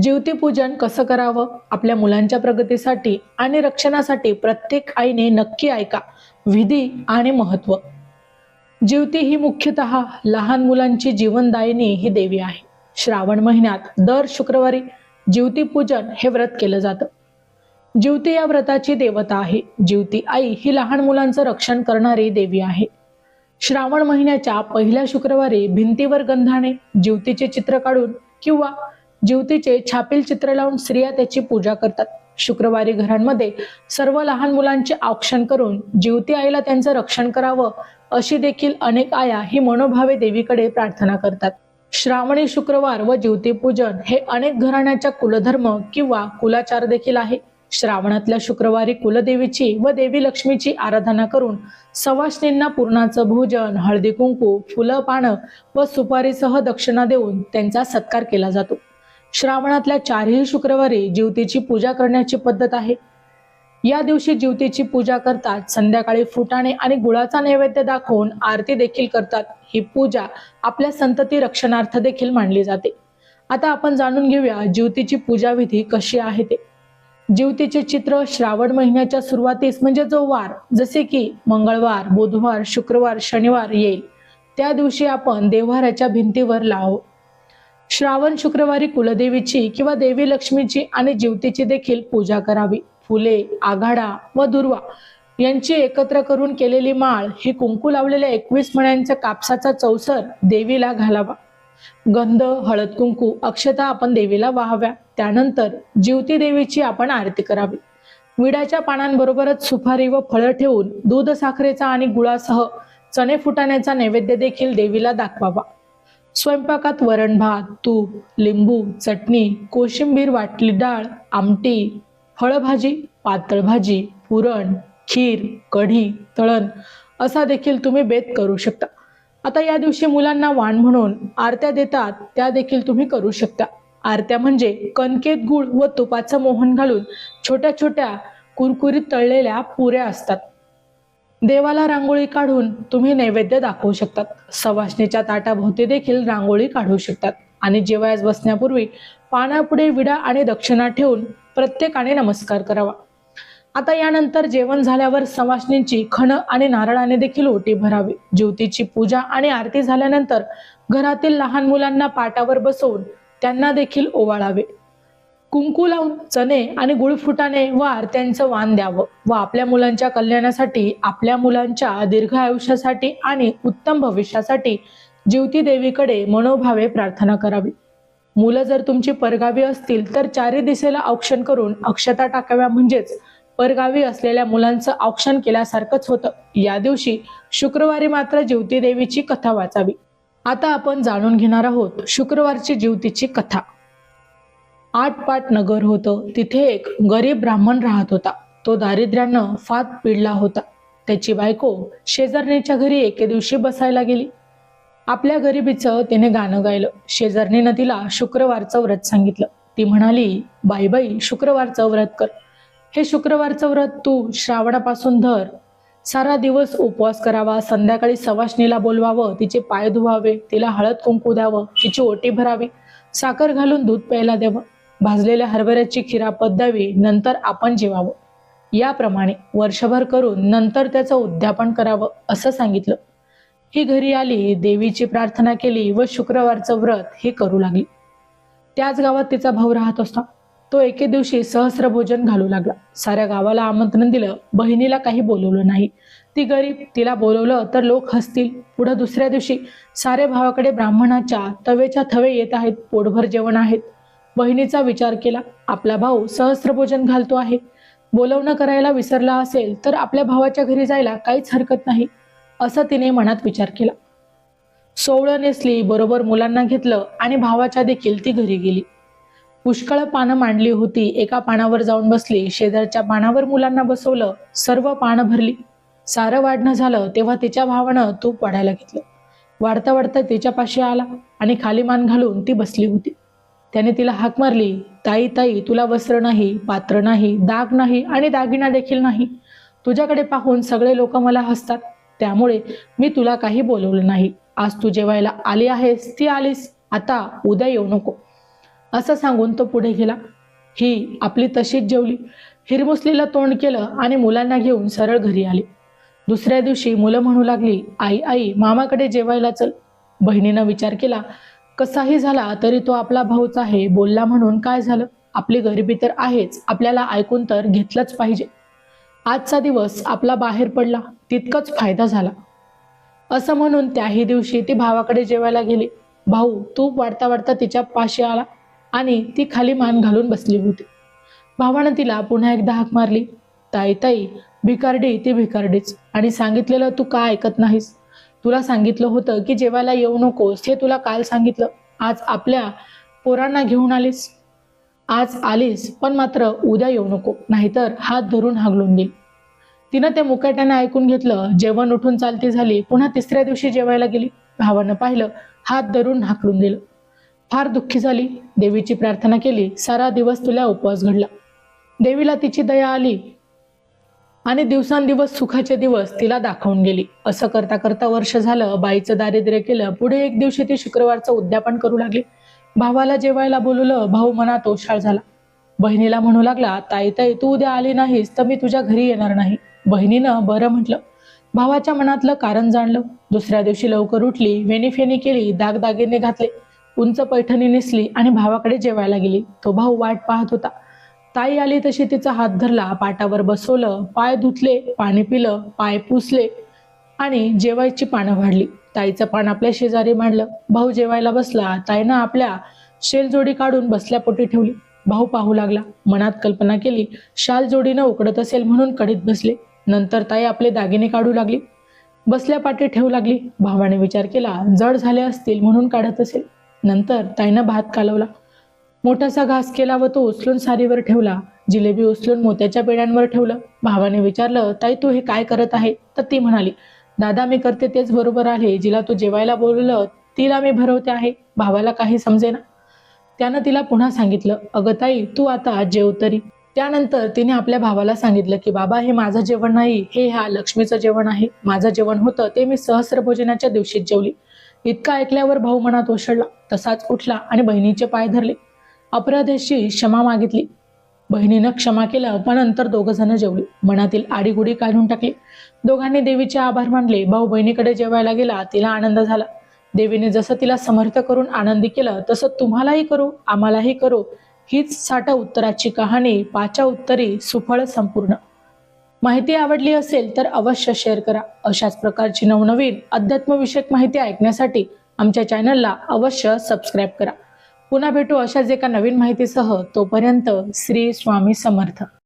जीवतीपूजन कसं करावं? आपल्या मुलांच्या प्रगतीसाठी आणि रक्षणासाठी प्रत्येक आईने नक्की ऐका. विधी आणि महत्व. जीवती ही मुख्यतः लहान मुलांची जीवनदायिनी ही देवी आहे. श्रावण महिन्यात दर शुक्रवारी जीवतीपूजन हे व्रत केलं जातं. जीवती या व्रताची देवता आहे. जीवती आई ही लहान मुलांचं रक्षण करणारी देवी आहे. श्रावण महिन्याच्या पहिल्या शुक्रवारी भिंतीवर गंधाने जीवतीचे चित्र काढून किंवा जीवतीचे छापील चित्र लावून स्त्रिया त्याची पूजा करतात. शुक्रवारी घरांमध्ये सर्व लहान मुलांचे औक्षण करून जीवती आईला त्यांचं रक्षण करावं अशी देखील अनेक आया ही मनोभावे देवीकडे प्रार्थना करतात. श्रावणी शुक्रवार व जीवतीपूजन हे अनेक घराण्याच्या कुलधर्म किंवा कुलाचार देखील आहे. श्रावणातल्या शुक्रवारी कुलदेवीची व देवी लक्ष्मीची आराधना करून सवाष्णींना पूर्णाचं भोजन, हळदी कुंकू, फुलं पानं व सुपारीसह दक्षिणा देऊन त्यांचा सत्कार केला जातो. श्रावणातल्या चारही शुक्रवारी जीवतीची पूजा करण्याची पद्धत आहे. या दिवशी जीवतीची पूजा करतात. संध्याकाळी फुटाणे आणि गुळाचा नैवेद्य दाखवून आरती देखील करतात. ही पूजा आपल्या संतती रक्षणार्थ देखील मानली जाते. आता आपण जाणून घेऊया जीवतीची पूजा विधी कशी आहे ते. जीवतीचे चित्र श्रावण महिन्याच्या सुरुवातीस म्हणजे जो वार, जसे की मंगळवार, बुधवार, शुक्रवार, शनिवार येईल त्या दिवशी आपण देव्हाऱ्याच्या भिंतीवर लावू. श्रावण शुक्रवारी कुलदेवीची किंवा देवी लक्ष्मीची आणि जीवतीची देखील पूजा करावी. फुले, आघाडा व दुर्वा यांची एकत्र करून केलेली माळ ही कुंकू लावलेल्या 21 मण्यांच्या कापसाचा चौसर देवीला घालावा. गंध, हळद कुंकू, अक्षता आपण देवीला वाहाव्या. त्यानंतर जीवती देवीची आपण आरती करावी. विड्याच्या पानांबरोबरच सुपारी व फळं ठेवून दूध साखरेचा आणि गुळासह चणे फुटाण्याचा नैवेद्य देखील देवीला दाखवावा. स्वयंपाकात वरण भात, तूप, लिंबू, चटणी, कोशिंबीर, वाटली डाळ, आमटी, फळभाजी, पातळ भाजी, पुरण, खीर, कढी, तळण असा देखील तुम्ही बेत करू शकता. आता या दिवशी मुलांना वाण म्हणून आरत्या देतात, त्या देखील तुम्ही करू शकता. आरत्या म्हणजे कणकेत गूळ व तुपाचं मोहन घालून छोट्या छोट्या कुरकुरीत तळलेल्या पुऱ्या असतात. देवाला रांगोळी काढून तुम्ही नैवेद्य दाखवू शकतात. सवाष्णीच्या ताटाभोवती देखील रांगोळी काढू शकतात आणि जेवायस बसण्यापूर्वी पानापुढे विडा आणि दक्षिणा ठेवून प्रत्येकाने नमस्कार करावा. आता यानंतर जेवण झाल्यावर सवाष्णींची खण आणि नारळाने देखील ओटी भरावी. जीवतीची पूजा आणि आरती झाल्यानंतर घरातील लहान मुलांना पाटावर बसवून त्यांना देखील ओवाळावे. कुंकू लावून चणे आणि गुळ फुटाणे व आरत्यांचं वाण द्यावं व आपल्या मुलांच्या कल्याणासाठी, आपल्या मुलांच्या दीर्घ आयुष्यासाठी आणि उत्तम भविष्यासाठी जीवती देवीकडे मनोभावे प्रार्थना करावी. मुलं जर तुमची परगावी असतील तर चारी दिशेला औक्षण करून अक्षता टाकाव्या, म्हणजेच परगावी असलेल्या मुलांचं औक्षण केल्यासारखंच होतं. या दिवशी शुक्रवारी मात्र जीवती देवीची कथा वाचावी. आता आपण जाणून घेणार आहोत शुक्रवारची जीवतीची कथा. आटपाट नगर होतं. तिथे एक गरीब ब्राह्मण राहत होता. तो दारिद्र्यानं फार पिडला होता. त्याची बायको शेजारणीच्या घरी एके दिवशी बसायला गेली. आपल्या गरिबीचं तिने गाणं गायलं. शेजारणीनं तिला शुक्रवारचं व्रत सांगितलं. ती म्हणाली, बाई बाई, शुक्रवारचं व्रत कर. हे शुक्रवारचं व्रत तू श्रावणापासून धर. सारा दिवस उपवास करावा. संध्याकाळी सवाष्णीला बोलवावं, तिचे पाय धुवावे, तिला हळद कुंकू द्यावं, तिची ओटी भरावी, साखर घालून दूध प्यायला द्यावं, भाजलेल्या हरभऱ्याची खिरापत द्यावी, नंतर आपण जेवावं. याप्रमाणे वर्षभर करून नंतर त्याचं उद्यापन करावं असं सांगितलं. ही घरी आली, देवीची प्रार्थना केली व शुक्रवारचं व्रत हे करू लागली. त्याच गावात तिचा भाऊ राहत असता. तो एके दिवशी सहस्र भोजन घालू लागला. साऱ्या गावाला आमंत्रण दिलं, बहिणीला काही बोलवलं नाही. ती गरीब, तिला बोलवलं तर लोक हसतील. पुढे दुसऱ्या दिवशी सारे भावाकडे ब्राह्मणाच्या तवेच्या थवे येत आहेत, पोटभर जेवण आहेत. बहिणीचा विचार केला, आपला भाऊ सहस्र भोजन घालतो आहे, बोलवणं करायला विसरला असेल तर आपल्या भावाच्या घरी जायला काहीच हरकत नाही, असं तिने मनात विचार केला. सोवळं नेसली, बरोबर मुलांना घेतलं आणि भावाच्या देखील ती घरी गेली. पुष्कळ पानं मांडली होती. एका पानावर जाऊन बसली. शेजारच्या पानावर मुलांना बसवलं. सर्व पानं भरली. सारं वाढणं झालं तेव्हा तिच्या भावानं तूप वाढायला घेतलं. वाढता वाढता तिच्यापाशी आला आणि खाली मान घालून ती बसली होती. त्याने तिला हाक मारली, ताई ताई, तुला वस्त्र नाही, पात्र नाही, दाग नाही आणि दागिना देखील नाही. तुझ्याकडे पाहून सगळे लोक मला हसतात, त्यामुळे मी तुला काही बोलवलं नाही. आज तू जेवायला आली आहेस ती आलीस, आता उद्या येऊ नको. असं सांगून तो पुढे गेला. ही आपली तशीच जेवली, हिरमुसलीला तोंड केलं आणि मुलांना घेऊन सरळ घरी आली. दुसऱ्या दिवशी मुलं म्हणू लागली, आई आई मामाकडे जेवायला चल. बहिणीनं विचार केला, कसाही झाला तरी तो आपला भाऊच आहे, बोलला म्हणून काय झालं, आपली गरिबी तर आहेच, आपल्याला ऐकून तर घेतलंच पाहिजे. आजचा दिवस आपला बाहेर पडला तितकंच फायदा झाला. असं म्हणून त्याही दिवशी ती भावाकडे जेवायला गेली. भाऊ तूप वाढता वाढता तिच्या पाशी आला आणि ती खाली मान घालून बसली होती. भावानं तिला पुन्हा एकदा हाक मारली. ताई ताई, भिकारडी ती भिकारडीच, आणि सांगितलेलं तू का ऐकत नाहीस? तुला सांगितलं होतं की जेवायला येऊ नकोस, हे तुला काल सांगितलं. आज आपल्या पोरांना घेऊन आलीस. आज आलीस पण मात्र उद्या येऊ नको, नाहीतर हात धरून हागलून देईल. तिनं ते मुकाट्याने ऐकून घेतलं. जेवण उठून चालती झाली. पुन्हा तिसऱ्या दिवशी जेवायला गेली. भावानं पाहिलं, हात धरून हाकलून दिलं. फार दुःखी झाली. देवीची प्रार्थना केली. सारा दिवस तिला उपवास घडला. देवीला तिची दया आली आणि दिवसांदिवस सुखाचे दिवस तिला दाखवून गेली. असं करता करता वर्ष झालं. बाईचं दारिद्र्य केलं. पुढे एक दिवशी ती शुक्रवारचं उद्यापन करू लागली. भावाला जेवायला बोलवलं. भाऊ मनात ओशाळ झाला. बहिणीला म्हणू लागला, ताई ताई तू उद्या आली नाहीस तर मी तुझ्या घरी येणार नाही. बहिणीनं बरं म्हटलं. भावाच्या मनातलं कारण जाणलं. दुसऱ्या दिवशी लवकर उठली, वेणीफेणी केली, दागदागिने घातले, उंच पैठणी नेसली आणि भावाकडे जेवायला गेली. तो भाऊ वाट पाहत होता. ताई आली तशी तिचा हात धरला, पाटावर बसवलं, पाय धुतले, पाणी पिलं, पाय पुसले आणि जेवायची पानं वाढली. ताईचं पान आपल्या शेजारी मांडलं. भाऊ जेवायला बसला. ताईनं आपल्या शेलजोडी काढून बसल्या पोटी ठेवली. भाऊ पाहू लागला. मनात कल्पना केली, शाल जोडीनं उकडत असेल म्हणून कडीत बसले. नंतर ताई आपले दागिने काढू लागली, बसल्या पाठी ठेवू लागली. भावाने विचार केला, जड झाले असतील म्हणून काढत असेल. नंतर ताईनं भात कालवला, मोठासा घास केला व तो उचलून सारीवर ठेवला. जिलेबी उचलून मोत्याच्या पेड्यांवर ठेवलं. भावाने विचारलं, ताई तू हे काय करत आहे? तर ती म्हणाली, दादा मी करते तेच बरोबर आहे. जिला तू जेवायला बोलवलं तिला मी भरवते आहे. भावाला काही समजेना. त्यानं तिला पुन्हा सांगितलं, अगं ताई तू आता जेव तरी. त्यानंतर तिने आपल्या भावाला सांगितलं की बाबा हे माझं जेवण नाही, हे ह्या लक्ष्मीचं जेवण आहे. माझं जेवण होतं ते मी सहस्र भोजनाच्या दिवशीच जेवली. इतकं ऐकल्यावर भाऊ मनात ओसळला. तसाच उठला आणि बहिणीचे पाय धरले. अपराधेशी क्षमा मागितली. बहिणीनं क्षमा केलं, पण नंतर दोघं जण जेवली. मनातील आडीगुडी काढून टाकली. दोघांनी देवीचे आभार मानले. भाऊ बहिणीकडे जेवायला गेला. तिला आनंद झाला. देवीने जसं तिला समर्थ करून आनंदी केलं तसं तुम्हालाही करू, आम्हालाही करू. हीच 60 उत्तराची कहाणी, 5 उत्तरी सुफळ संपूर्ण. माहिती आवडली असेल तर अवश्य शेअर करा. अशाच प्रकारची नवनवीन अध्यात्मविषयक माहिती ऐकण्यासाठी आमच्या चॅनलला अवश्य सबस्क्राईब करा. पुन्हा भेटू अशाच एका नवीन माहितीसह. तोपर्यंत श्री स्वामी समर्थ.